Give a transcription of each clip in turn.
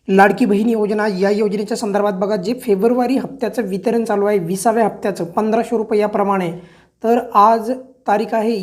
लाडकी बहीण योजना या योजनेच्या संदर्भात बघा, जे फेब्रुवारी हप्त्याचं वितरण चालू आहे 20व्या हप्त्याचं 1500 रुपये याप्रमाणे. तर आज तारीख आहे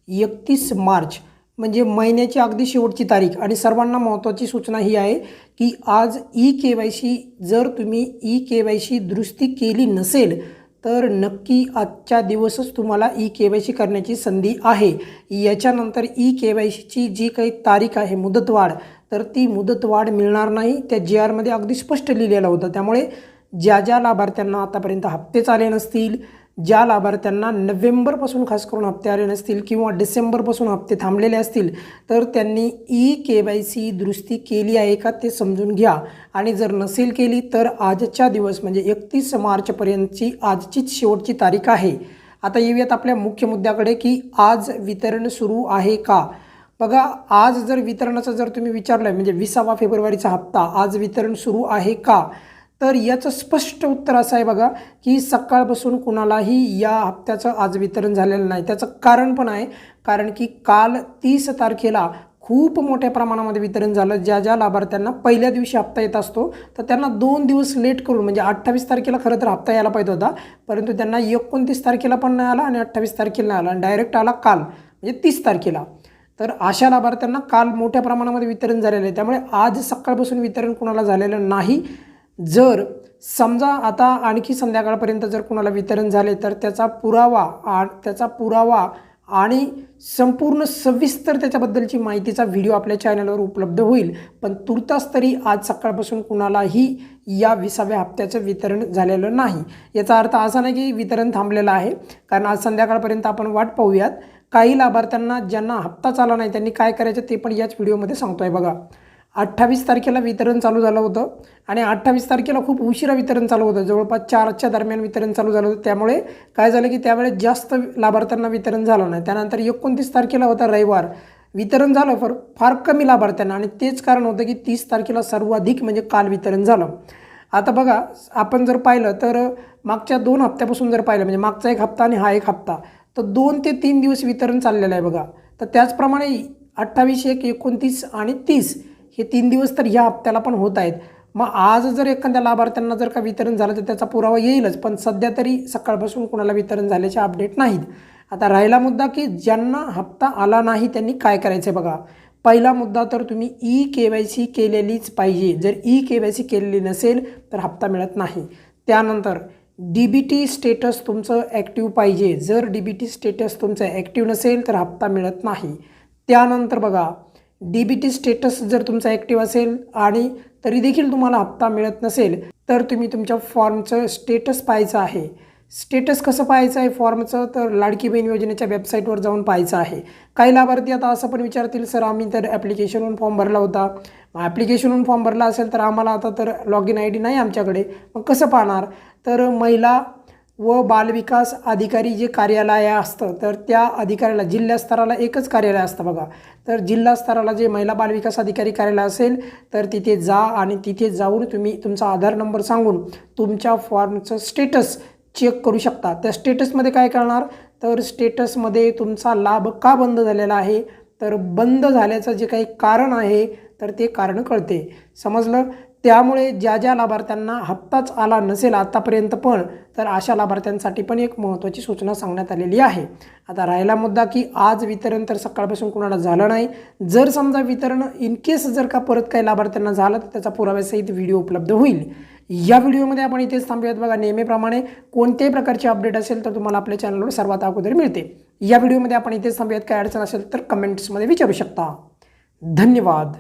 31 मार्च, म्हणजे महिन्याची अगदी शेवटची तारीख. आणि सर्वांना महत्त्वाची सूचना ही आहे की आज ई-KYC जर तुम्ही ई-KYC दुरुस्ती केली नसेल तर नक्की आजच्या दिवसच तुम्हाला ई-KYC करण्याची संधी आहे. याच्यानंतर ई-KYCची जी काही तारीख आहे मुदतवाढ, तर ती मुदतवाढ मिळणार नाही. त्या GRमध्ये अगदी स्पष्ट लिहिलेलं होतं. त्यामुळे ज्या लाभार्थ्यांना आतापर्यंत हप्तेच आले नसतील, ज्या लाभार्थ्यांना नोव्हेंबरपासून खास करून हप्ते आले नसतील किंवा डिसेंबरपासून हप्ते थांबलेले असतील, तर त्यांनी ई-KYC दुरुस्ती केली आहे का ते समजून घ्या. आणि जर नसेल केली तर आजच्या दिवस म्हणजे 31 मार्चपर्यंतची आजचीच शेवटची तारीख आहे. आता येऊयात आपल्या मुख्य मुद्द्याकडे की आज वितरण सुरू आहे का. बघा, आज जर वितरणाचं जर तुम्ही विचारलं म्हणजे 20 फेब्रुवारीचा हप्ता आज वितरण सुरू आहे का, तर याचं स्पष्ट उत्तर असं आहे बघा की सकाळपासून कुणालाही या हप्त्याचं आज वितरण झालेलं नाही. त्याचं कारण पण आहे, कारण की काल 30 तारखेला खूप मोठ्या प्रमाणामध्ये वितरण झालं. ज्या लाभार्थ्यांना पहिल्या दिवशी हप्ता येत असतो तर त्यांना 2 दिवस लेट करून, म्हणजे 28 तारखेला खरं तर हप्ता यायला पाहिजे होता, परंतु त्यांना 29 तारखेला पण नाही आला आणि 28 तारखेला नाही आला आणि डायरेक्ट आला काल म्हणजे 30 तारखेला. तर अशा लाभार्थ्यांना काल मोठ्या प्रमाणामध्ये वितरण झालेलं आहे. त्यामुळे आज सकाळपासून वितरण कुणाला झालेलं नाही. जर समजा आता आणखी संध्याकाळपर्यंत जर कुणाला वितरण झाले तर त्याचा पुरावा आणि संपूर्ण सविस्तर त्याच्याबद्दलची माहितीचा व्हिडिओ आपल्या चॅनलवर उपलब्ध होईल. पण तुर्तास तरी आज सकाळपासून कुणालाही या 20व्या हप्त्याचं वितरण झालेलं नाही. याचा अर्थ असा नाही की वितरण थांबलेलं आहे, कारण आज संध्याकाळपर्यंत आपण वाट पाहूयात. काही लाभार्थ्यांना ज्यांना हप्ताच आला नाही त्यांनी काय करायचं ते पण याच व्हिडिओमध्ये सांगतो आहे. बघा, 28 तारखेला वितरण चालू झालं होतं आणि 28 तारखेला खूप उशिरा वितरण चालू होतं, जवळपास 4च्या दरम्यान वितरण चालू झालं होतं. त्यामुळे काय झालं की त्यावेळेस जास्त लाभार्थ्यांना वितरण झालं नाही. त्यानंतर 29 तारखेला होता रविवार, वितरण झालं फार कमी लाभार्थ्यांना आणि तेच कारण होतं की 30 तारखेला सर्वाधिक म्हणजे काल वितरण झालं. आता बघा, आपण जर पाहिलं तर मागच्या 2 हप्त्यापासून जर पाहिलं म्हणजे मागचा 1 हप्ता आणि हा 1 हप्ता, तर 2 ते 3 दिवस वितरण चाललेलं आहे बघा. तर त्याचप्रमाणे 28, 1, 29 आणि 30 हे 3 दिवस तर ह्या हप्त्याला पण होत आहेत. मग आज जर एखाद्या लाभार्थ्यांना जर का वितरण झालं तर त्याचा पुरावा येईलच, पण सध्या तरी सकाळपासून कुणाला वितरण झाल्याचे अपडेट नाहीत. आता राहिला मुद्दा की ज्यांना हप्ता आला नाही त्यांनी काय करायचं बघा. पहिला मुद्दा तर तुम्ही ई-KYC केलेलीच पाहिजे. जर ई-KYC केलेली नसेल तर हप्ता मिळत नाही. त्यानंतर DBT स्टेटस तुमचं ॲक्टिव्ह पाहिजे. जर DBT स्टेटस तुमचं ॲक्टिव्ह नसेल तर हप्ता मिळत नाही. त्यानंतर बघा, DBT स्टेटस जर तुमचा ॲक्टिव्ह असेल आणि तरी देखील तुम्हाला हप्ता मिळत नसेल तर तुम्ही तुमच्या फॉर्मचं स्टेटस पाहायचं आहे. स्टेटस कसं पाहायचं आहे फॉर्मचं, तर लाडकी बहीण योजनेच्या वेबसाईटवर जाऊन पाहायचं आहे. काही लाभार्थी आता असं पण विचारतील, सर आम्ही तर ॲप्लिकेशनवरून फॉर्म भरला होता, ॲप्लिकेशनवरून फॉर्म भरला असेल तर आम्हाला आता तर लॉग इन ID नाही आमच्याकडे, मग कसं पाहणार. तर महिला व बालविकास अधिकारी जे कार्यालय असतं तर त्या अधिकाऱ्याला जिल्हा स्तराला एकच कार्यालय असतं बघा. तर जिल्हा स्तराला जे महिला बालविकास अधिकारी कार्यालय असेल तर तिथे जा आणि तिथे जाऊन तुम्ही तुमचा आधार नंबर सांगून तुमच्या फॉर्मचं स्टेटस चेक करू शकता. त्या स्टेटसमध्ये काय करणार, तर स्टेटसमध्ये तुमचा लाभ का बंद झालेला आहे, तर बंद झाल्याचं जे काही कारण आहे तर ते कारण कळते. समजलं. त्यामुळे ज्या लाभार्थ्यांना हप्ताच आला नसेल आतापर्यंत पण, तर अशा लाभार्थ्यांसाठी पण एक महत्त्वाची सूचना सांगण्यात आलेली आहे. आता राहिला मुद्दा की आज वितरण तर सकाळपासून कुणाला झालं नाही. जर समजा वितरण इन केस जर का परत काही लाभार्थ्यांना झालं तर त्याचा पुराव्यासहित व्हिडिओ उपलब्ध होईल. या व्हिडिओमध्ये आपण इथेच थांबूयात. बघा, नेहमीप्रमाणे कोणत्याही प्रकारची अपडेट असेल तर तुम्हाला आपल्या चॅनलवर सर्वात अगोदर मिळते. या व्हिडिओमध्ये आपण इथेच थांबूयात. काय अडचण असेल तर कमेंट्समध्ये विचारू शकता. धन्यवाद.